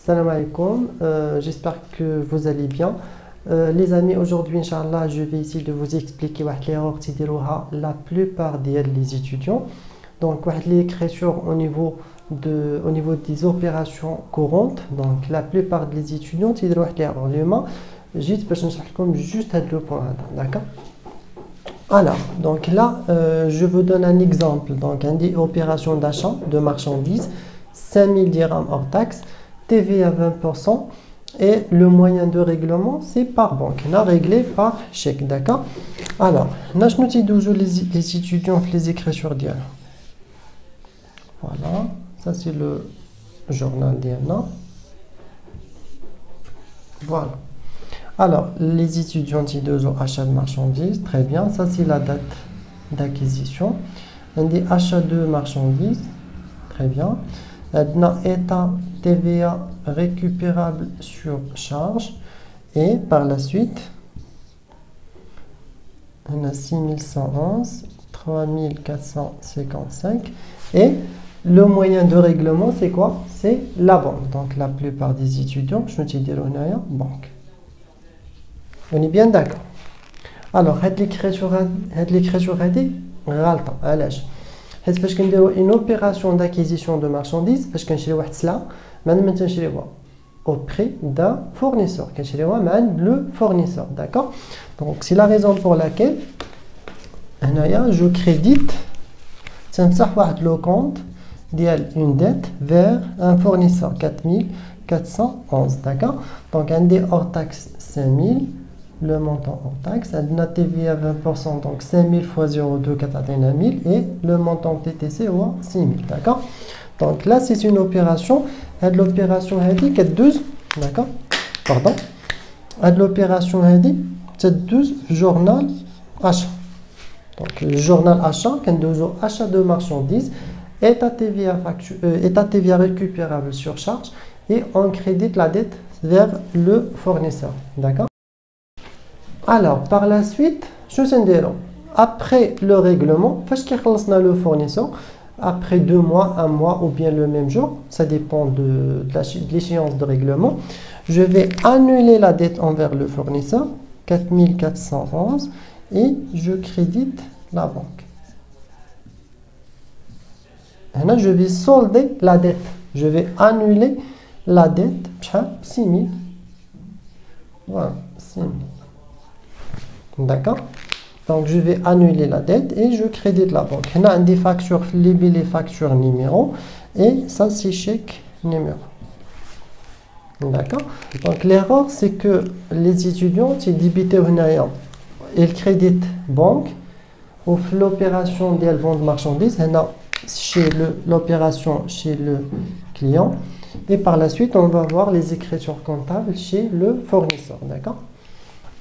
Salam alaikum, j'espère que vous allez bien. Les amis, aujourd'hui, Inch'Allah, je vais essayer de vous expliquer l'erreur qui la plupart des étudiants. Donc, l'écriture au niveau des opérations courantes. Donc, la plupart des étudiants qui l'erreur. Juste le point, d'accord? Alors, donc là, je vous donne un exemple. Donc, une opération d'achat de marchandises, 5000 dirhams hors taxe, TVA 20%, et le moyen de règlement, c'est par banque. On a réglé par chèque, d'accord? Alors, je nous dis d'où les étudiants les écritures d'hier. Voilà, ça c'est le journal d'hier. Voilà. Alors, les étudiants qui ont achat de marchandises, très bien, ça c'est la date d'acquisition. On dit achat de marchandises, très bien. On a état TVA récupérable sur charge. Et par la suite, on a 6111, 3455. Et le moyen de règlement, c'est quoi? C'est la banque. Donc, la plupart des étudiants, je me dis banque. On est bien d'accord. Alors, l'écriture c'est parce qu'on a une opération d'acquisition de marchandises, parce qu'on a au prix d'un fournisseur. Le fournisseur, d'accord? Donc, c'est la raison pour laquelle je crédite le compte d'une dette vers un fournisseur, 4411, d'accord? Donc, un des hors taxe 5000. Le montant hors taxe, on a TVA 20%, donc 5000 fois 0,2, 41000, et le montant TTC, 6000, d'accord? Donc là, c'est une opération, l'opération est 12, d'accord? Pardon. L'opération c'est 12 journal achat. Donc le journal achat, quand on achat de marchandises, état TVA récupérable sur charge, et on crédite la dette vers le fournisseur, d'accord? Alors, par la suite, après le règlement, le fournisseur, après 2 mois, 1 mois ou bien le même jour, ça dépend de l'échéance de règlement, je vais annuler la dette envers le fournisseur, 4411, et je crédite la banque. Et là, je vais solder la dette. Je vais annuler la dette, 6000. Voilà, 6000. D'accord? Donc, je vais annuler la dette et je crédite la banque. On a des factures, les factures numéro, et ça, c'est chèque numéro. D'accord? Donc, l'erreur, c'est que les étudiants, ils débitent, ils créditent banque, ou l'opération de vente de marchandises, chez l'opération chez le client, et par la suite, on va voir les écritures comptables chez le fournisseur. D'accord?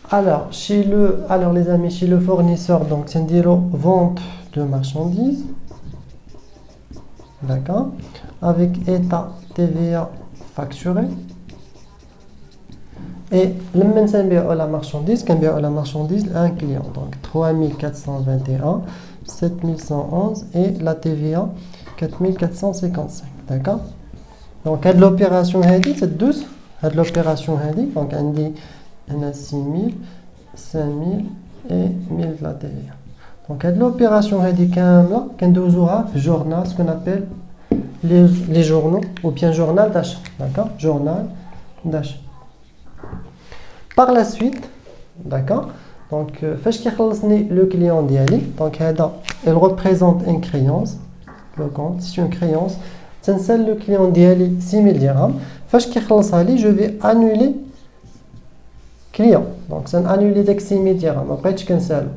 Alors, les amis, chez le fournisseur, donc c'est une vente de marchandises, d'accord, avec état TVA facturé, et le même la marchandise, la marchandise à un client, donc 3421, 7111 et la TVA 4455, d'accord. Donc, l'opération c'est 12, l'opération donc on a 6000, 5000 et 1000 de la TVA. Donc, l'opération journal, ce qu'on appelle les journaux, ou bien journal d'achat. D'accord? Journal d'achat. Par la suite, d'accord? Donc, le client d'Ali, donc, il représente une créance. Le compte, c'est une créance. C'est le client d'Ali 6000 dirhams. Je vais annuler client. Donc, c'est annulé avec 6000 dirhams. Après, je cancelle.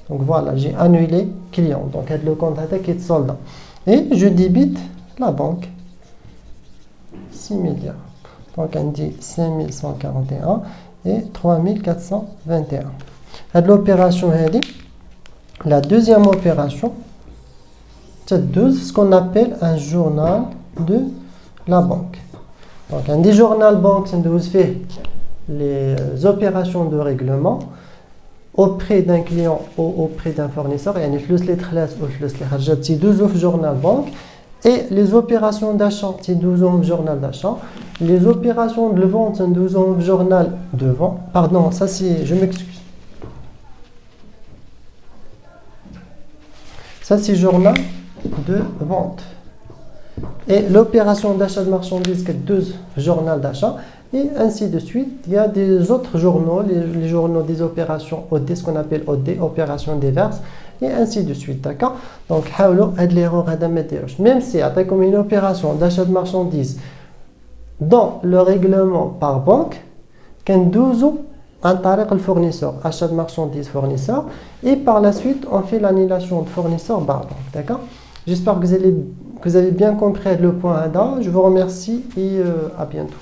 Donc, voilà, j'ai annulé client. Donc, le compte qui est soldat. Et je débite la banque. 6000 dirhams. Donc, on dit 5141 et 3421. L'opération, la deuxième opération, c'est ce qu'on appelle un journal de la banque. Donc, un des journal banque, c'est les opérations de règlement auprès d'un client ou auprès d'un fournisseur. Il y a deux offres journal banque. Et les opérations d'achat, c'est 12 ans au journal d'achat. Les opérations de vente, c'est 12 ans au journal de vente. Pardon, ça c'est, je m'excuse. Ça c'est journal de vente. Et l'opération d'achat de marchandises, c'est 12 journal d'achat. Et ainsi de suite. Il y a des autres journaux, les journaux des opérations OD, ce qu'on appelle OD, opérations diverses. Et ainsi de suite, d'accord? Donc, même si y comme une opération d'achat de marchandises dans le règlement par banque, qu'un 12 un tariq le fournisseur, achat de marchandises fournisseur, et par la suite, on fait l'annulation de fournisseur par banque, d'accord? J'espère que vous avez bien compris le point ADA. Je vous remercie et à bientôt.